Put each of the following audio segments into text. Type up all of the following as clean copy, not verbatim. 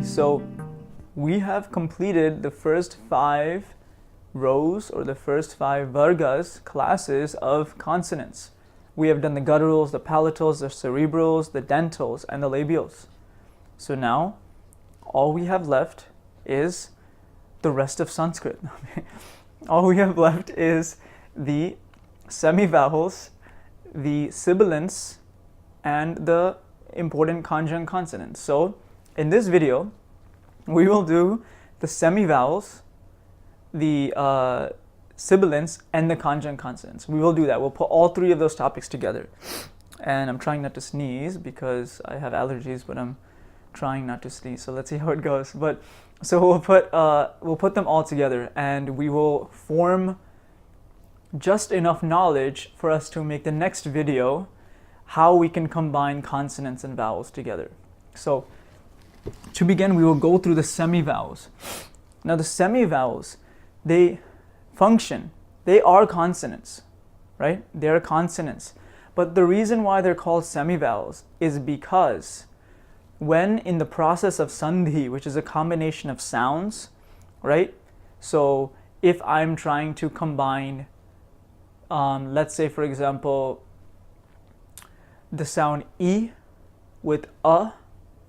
Okay, so we have completed the first 5 rows or the first 5 vargas, classes of consonants. We have done the gutturals, the palatals, the cerebrals, the dentals, and the labials. So now all we have left is the rest of Sanskrit. All we have left is the semivowels, the sibilants, and the important conjunct consonants. So in this video, we will do the semivowels, the sibilants, and the conjunct consonants. We will do that. We'll put all 3 of those topics together. And I'm trying not to sneeze because I have allergies, but I'm trying not to sneeze. So let's see how it goes. But so we'll put them all together, and we will form just enough knowledge for us to make the next video how we can combine consonants and vowels together. So to begin, we will go through the semivowels. Now the semivowels, they function, they are consonants, right? They are consonants. But the reason why they're called semivowels is because when in the process of sandhi, which is a combination of sounds, right? So if I'm trying to combine, let's say for example, the sound E with A,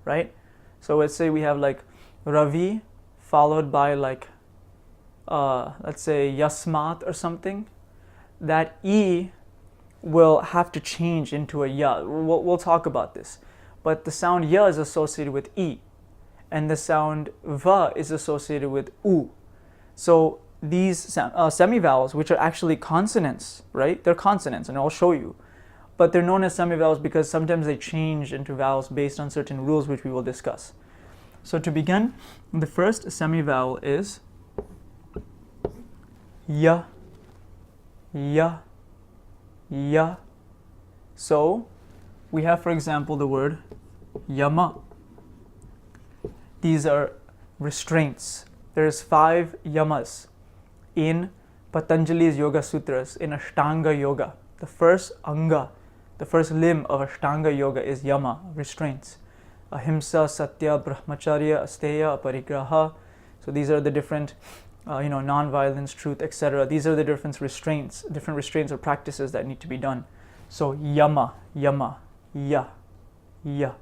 right? So let's say we have like Ravi followed by like, let's say Yasmat or something. That E will have to change into a Ya. We'll talk about this. But the sound Ya is associated with E, and the sound Va is associated with U. So these semivowels, which are actually consonants, right? They're consonants, and I'll show you. But they're known as semivowels because sometimes they change into vowels based on certain rules, which we will discuss. So to begin, the first semivowel is Ya, Ya, Ya. So we have, for example, the word Yama. These are restraints. There's 5 yamas in Patanjali's Yoga Sutras, in Ashtanga Yoga. The first anga, the first limb of Ashtanga Yoga is yama, restraints. Ahimsa, Satya, Brahmacharya, Asteya, Aparigraha. So these are the different, non-violence, truth, etc. These are the different restraints or practices that need to be done. So yama, yama, ya, ya.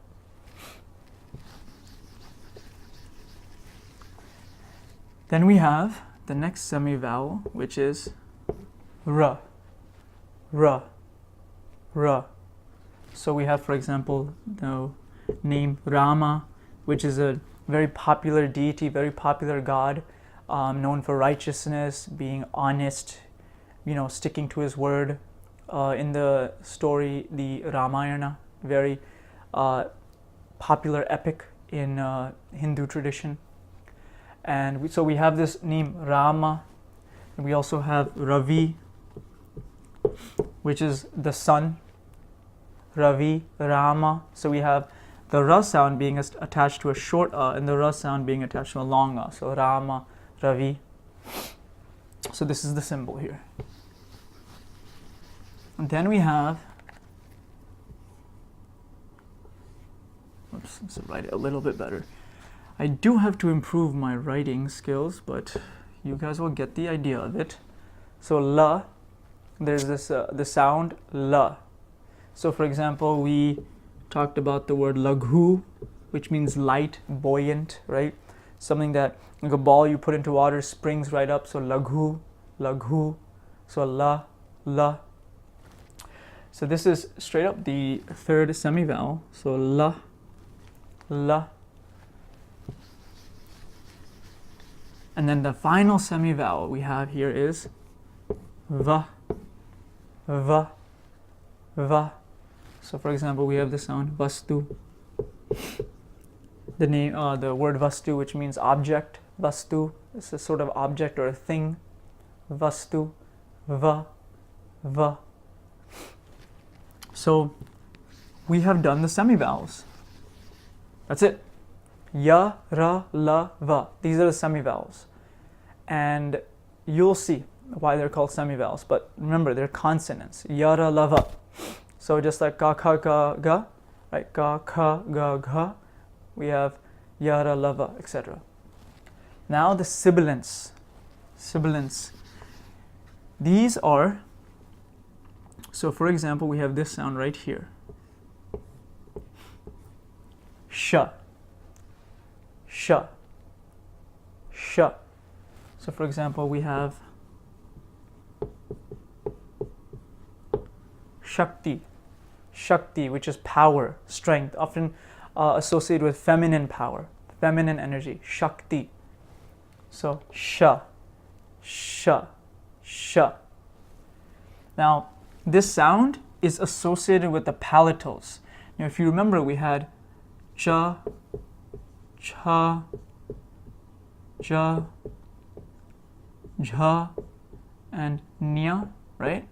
Then we have the next semivowel, which is ra, ra, ra. So we have, for example, the name Rama, which is a very popular deity, very popular god, known for righteousness, being honest, sticking to his word. In the story, the Ramayana, very popular epic in Hindu tradition. And so we have this name Rama, and we also have Ravi, which is the sun. Ravi, Rama. So we have the Ra sound being attached to a short and the Ra sound being attached to a long So Rama, Ravi. So this is the symbol here. And then we have, let's write it a little bit better. I do have to improve my writing skills, but you guys will get the idea of it. So La, there's this the sound La. So for example, we talked about the word laghu, which means light, buoyant, right? Something that, like a ball you put into water, springs right up. So laghu, laghu. So La, La. So this is straight up the third semivowel. So La, La. And then the final semivowel we have here is Va, Va, Va. So for example, we have the sound Vastu. The name, the word Vastu, which means object. Vastu is a sort of object or a thing. Vastu, Va, Va. So we have done the semivowels. That's it. Ya, Ra, La, Va. These are the semivowels. And you'll see why they're called semivowels. But remember, they're consonants. Ya, Ra, La, Va. So just like Ka, Ka, Ga, Ga, right? Ka, Ka, Ga, Ga. We have yara, lava, etc. Now the sibilants. Sibilants. These are, so for example, we have this sound right here. Sh. Sh. Sh. So for example, we have Shakti. Shakti, which is power, strength, often associated with feminine power, feminine energy. Shakti. So Sha. Sha. Sha. Now, this sound is associated with the palatals. Now, if you remember, we had cha, cha, ja, jha, and nya, right?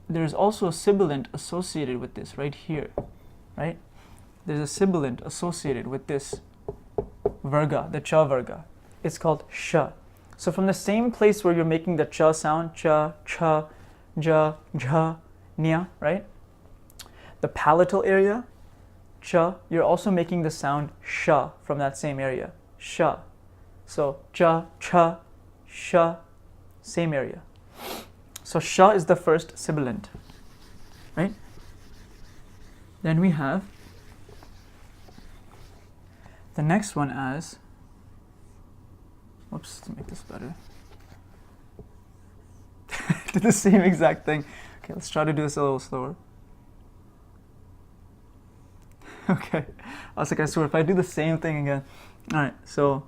There's also a sibilant associated with this right here, right? There's a sibilant associated with this varga, the cha varga. It's called sha. So from the same place where you're making the cha sound, cha, cha, ja, jha, nya, right? The palatal area, cha, you're also making the sound sha from that same area, sha. So cha, cha, sha, same area. So sha is the first sibilant, right? Then we have the next one as, whoops, to make this better. Did the same exact thing. Okay, let's try to do this a little slower. Okay, I was like, I swear, if I do the same thing again. All right, so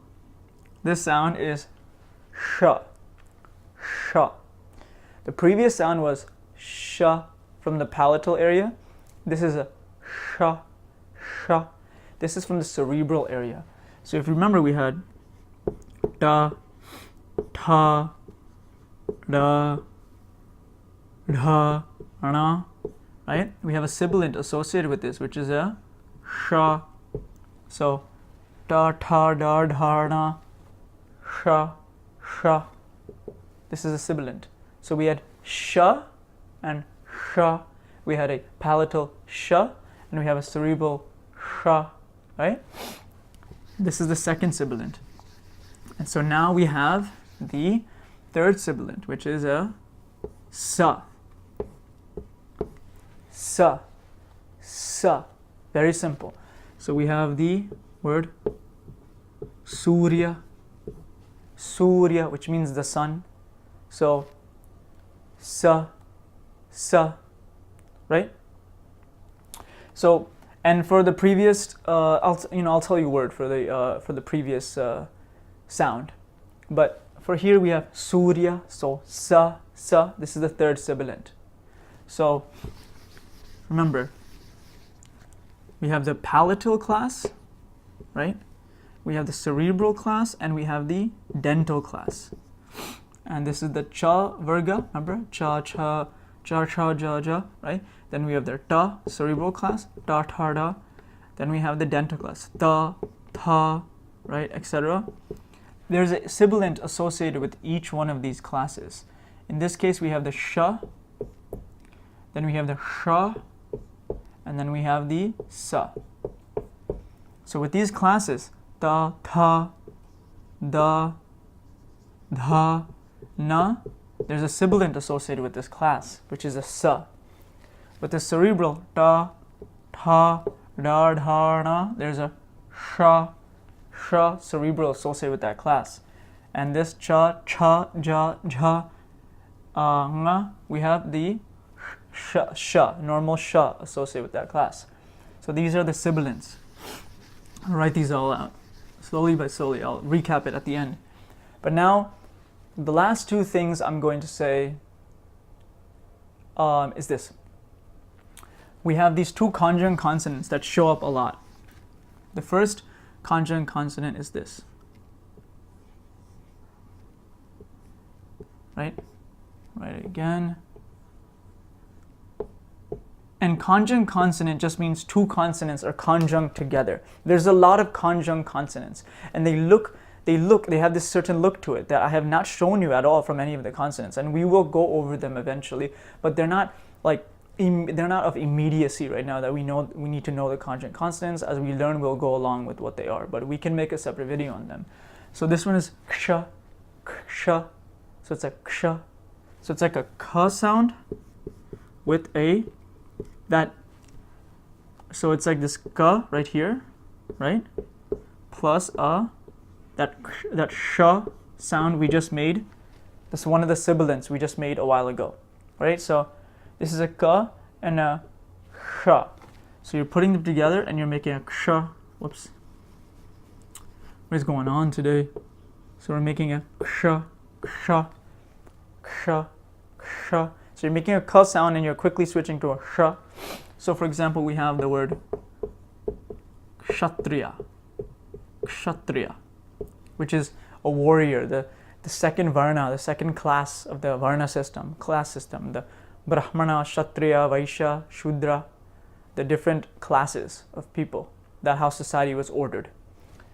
this sound is sha, sha. The previous sound was sha from the palatal area. This is a sha, sha. This is from the cerebral area. So if you remember, we had da, ta, da, dha, na, right? We have a sibilant associated with this, which is a sha. So da, ta, da, dha, na, sha, sha. This is a sibilant. So we had sha and sha. We had a palatal sha, and we have a cerebral sha, right? This is the second sibilant. And so now we have the third sibilant, which is a sa. Sa. Sa. Very simple. So we have the word Surya. Surya, which means the sun. So sa, sa, right? So, and for the previous, I'll tell you word for the previous sound, but for here we have Surya. So sa, sa. This is the third sibilant. So remember, we have the palatal class, right? We have the cerebral class, and we have the dental class. And this is the cha varga, remember? Cha, cha, cha, cha, ja, ja, right? Then we have the ta, cerebral class, ta, ta, da. Then we have the dental class, ta, tha, right, etc. There's a sibilant associated with each one of these classes. In this case, we have the sha, then we have the sha, and then we have the sa. So with these classes, ta, tha, da, dha, na, there's a sibilant associated with this class, which is a sa. With the cerebral, ta, tha, da, dha, na, there's a sha, sha, cerebral associated with that class. And this cha, cha, ja, jha, nga, we have the sha, sha, normal sha associated with that class. So these are the sibilants. I'll write these all out, slowly by slowly. I'll recap it at the end. But now, the last two things I'm going to say is this. We have these two conjunct consonants that show up a lot. The first conjunct consonant is this. Right? Write it again. And conjunct consonant just means two consonants are conjunct together. There's a lot of conjunct consonants, and they have this certain look to it that I have not shown you at all from any of the consonants, and we will go over them eventually, but they're not like they're not of immediacy right now that we need to know the conjunct consonants. As we learn, we'll go along with what they are, but we can make a separate video on them. So this one is ksha, ksha. So it's a ksha. So it's like a k sound with so it's like this k right here, right? Plus that sh sound we just made. That's one of the sibilants we just made a while ago, right? So this is a k and a sh. So you're putting them together and you're making a ksha. Whoops. What is going on today? So we're making a ksha, ksha, ksha, ksha. So you're making a k sound and you're quickly switching to a sh. So for example, we have the word kshatriya, kshatriya, which is a warrior, the second varna, the second class of the varna system, class system, the brahmana, kshatriya, vaishya, shudra, the different classes of people. That's how society was ordered.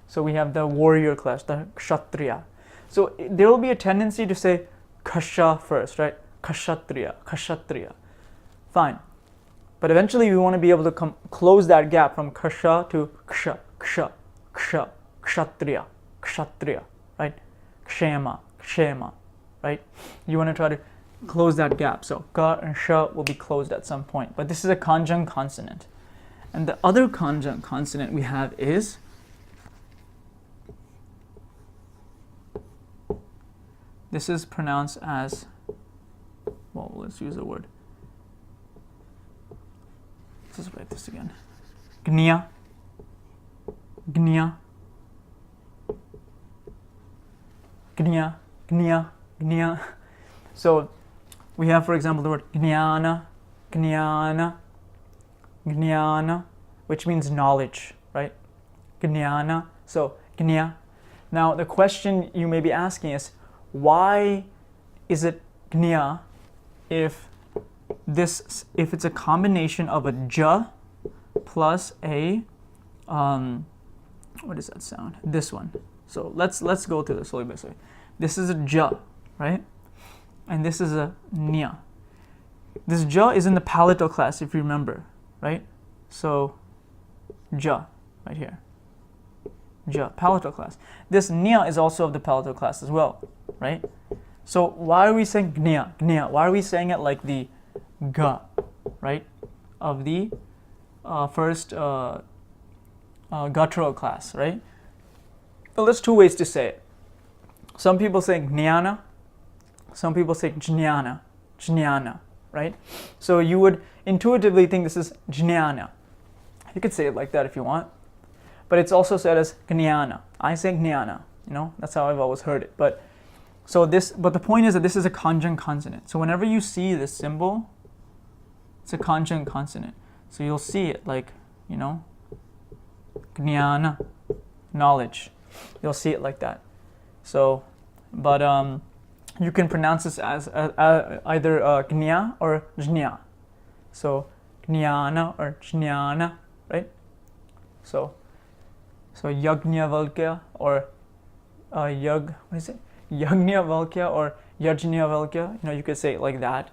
So we have the warrior class, the kshatriya. So there will be a tendency to say kasha first, right? Kshatriya, kshatriya. Fine. But eventually we want to be able to close that gap from kasha to ksha, ksha, ksha, kshatriya, kshatriya, right? Kshema, kshema, right? You want to try to close that gap. So ka and sha will be closed at some point. But this is a conjunct consonant. And the other conjunct consonant we have is this is pronounced as, well, let's use a word. Let's just write this again. Gnya, gnya, gnya, gnya, gnya. So we have, for example, the word jnana, jnana, jnana, which means knowledge, right? Jnana. So jna. Now the question you may be asking is, why is it jna if it's a combination of a j plus a what does that sound? This one. So let's go through this slowly by slowly. This is a j, right? And this is a nya. This j is in the palatal class, if you remember, right? So j right here. J, palatal class. This nya is also of the palatal class as well, right? So why are we saying gnya? Gnya. Why are we saying it like the ga, right? Of the first guttural class, right? Well, there's two ways to say it. Some people say jnana, some people say jnana, jnana, right? So you would intuitively think this is jnana. You could say it like that if you want, but it's also said as jnana. I say jnana, that's how I've always heard it. But the point is that this is a conjunct consonant. So whenever you see this symbol, it's a conjunct consonant. So you'll see it like, jnana, knowledge. You'll see it like that. So, but you can pronounce this as either gnya or jnya. So jnana or jnana, right? So yajnavalkya or Yajnavalkya or Yajnavalkya, you could say it like that.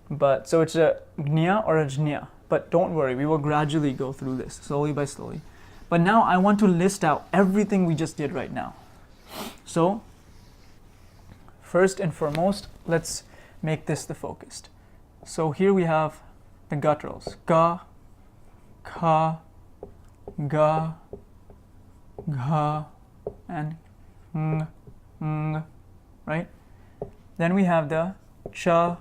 But so it's a gnya or a jnya. But don't worry, we will gradually go through this, slowly by slowly. But now I want to list out everything we just did right now. So first and foremost, let's make this the focus. So here we have the gutturals. Ga, ka, ga, gha, and ng, ng, right? Then we have the cha,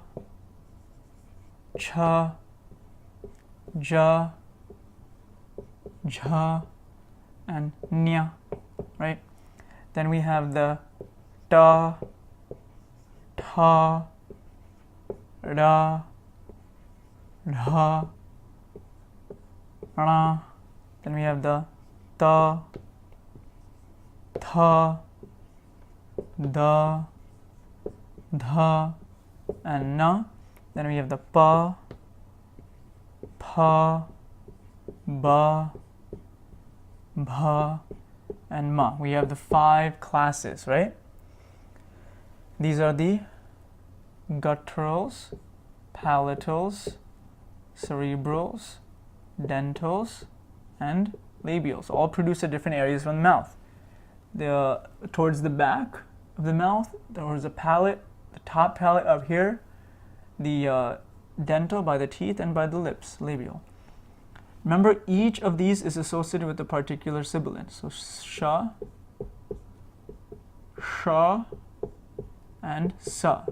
cha, ja, jha, and nya, right? Then we have the ta, tha, ra, dha, ra. Then we have the ta, tha, da, dha, and na. Then we have the pa, pa, ba, bha, and ma. We have the 5 classes, right? These are the gutturals palatals, cerebrals, dentals, and labials, all produced at different areas from the mouth. Towards the back of the mouth, there was a palate, the top palate up here, the dental by the teeth and by the lips, labial. Remember, each of these is associated with a particular sibilant. So sha, sha, and sa.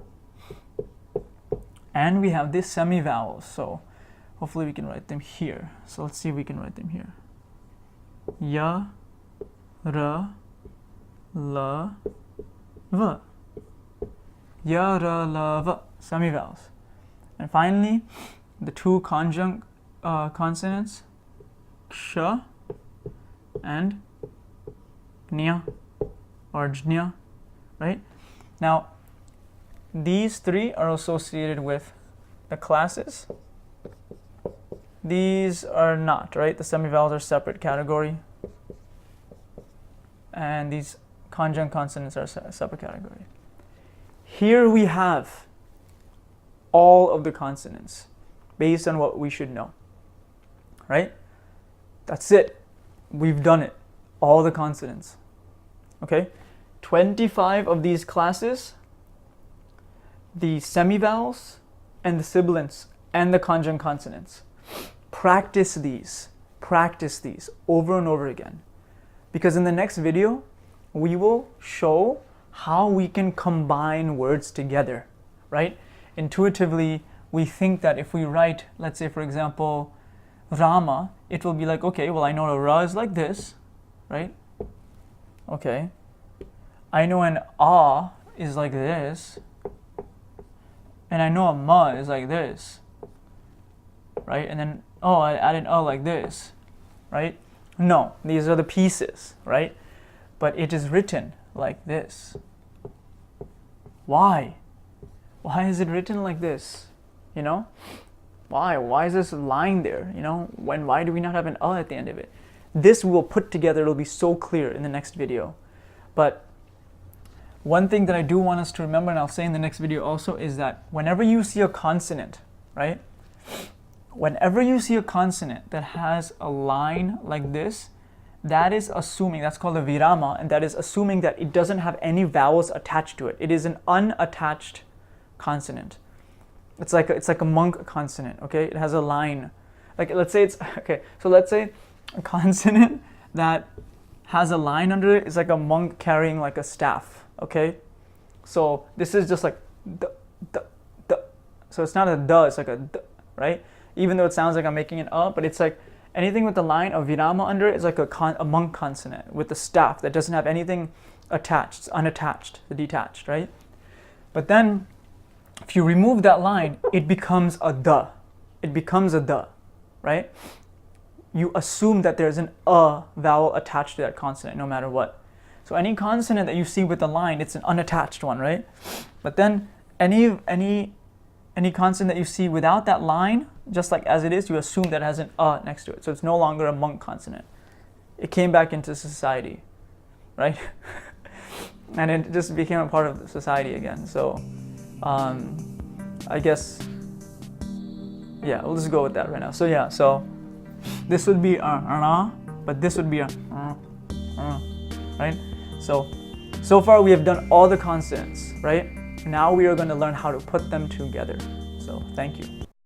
And we have these semivowels. So hopefully we can write them here. So let's see if we can write them here. Ya, ra, la, va. Ya, ra, la, va. Semivowels. And finally, the two conjunct consonants, ksha and gnya or jnya, right? Now, these three are associated with the classes. These are not, right? The semivowels are a separate category. And these conjunct consonants are a separate category. Here we have all of the consonants based on what we should know, right? That's it. We've done it. All the consonants. Okay? 25 of these classes, the semivowels and the sibilants and the conjunct consonants. Practice these over and over again. Because in the next video, we will show how we can combine words together, right? Intuitively, we think that if we write, let's say for example, Rama, it will be like, okay, well I know a Ra is like this, right? Okay. I know an A is like this, and I know a Ma is like this, right? And then, oh, I add an A like this, right? No, these are the pieces, right? But it is written like this. Why? Why is it written like this? You know? Why? Why is this line there? You know? Why do we not have an A at the end of it? This we'll put together. It'll be so clear in the next video. But one thing that I do want us to remember, and I'll say in the next video also, is that whenever you see a consonant, right? Whenever you see a consonant that has a line like this, that is assuming, that's called a virama, and that is assuming that it doesn't have any vowels attached to it. It is an unattached consonant. It's like a monk consonant, okay? It has a line. Like let's say it's, okay, so let's say a consonant that has a line under it is like a monk carrying like a staff, okay? So this is just like d. So it's not a da, it's like a d, right? Even though it sounds like I'm making an but it's like anything with the line of virama under it is like a monk consonant with the staff that doesn't have anything attached, it's unattached, detached, right? But then if you remove that line, it becomes a da. It becomes a da, right? You assume that there's an a vowel attached to that consonant no matter what. So any consonant that you see with the line, it's an unattached one, right? But then any consonant that you see without that line, just like as it is, you assume that it has an a next to it. So it's no longer a monk consonant. It came back into society, right? And it just became a part of the society again. So I guess, yeah, we'll just go with that right now. So yeah, so this would be but this would be right? So far we have done all the consonants, right? Now we are going to learn how to put them together. So thank you.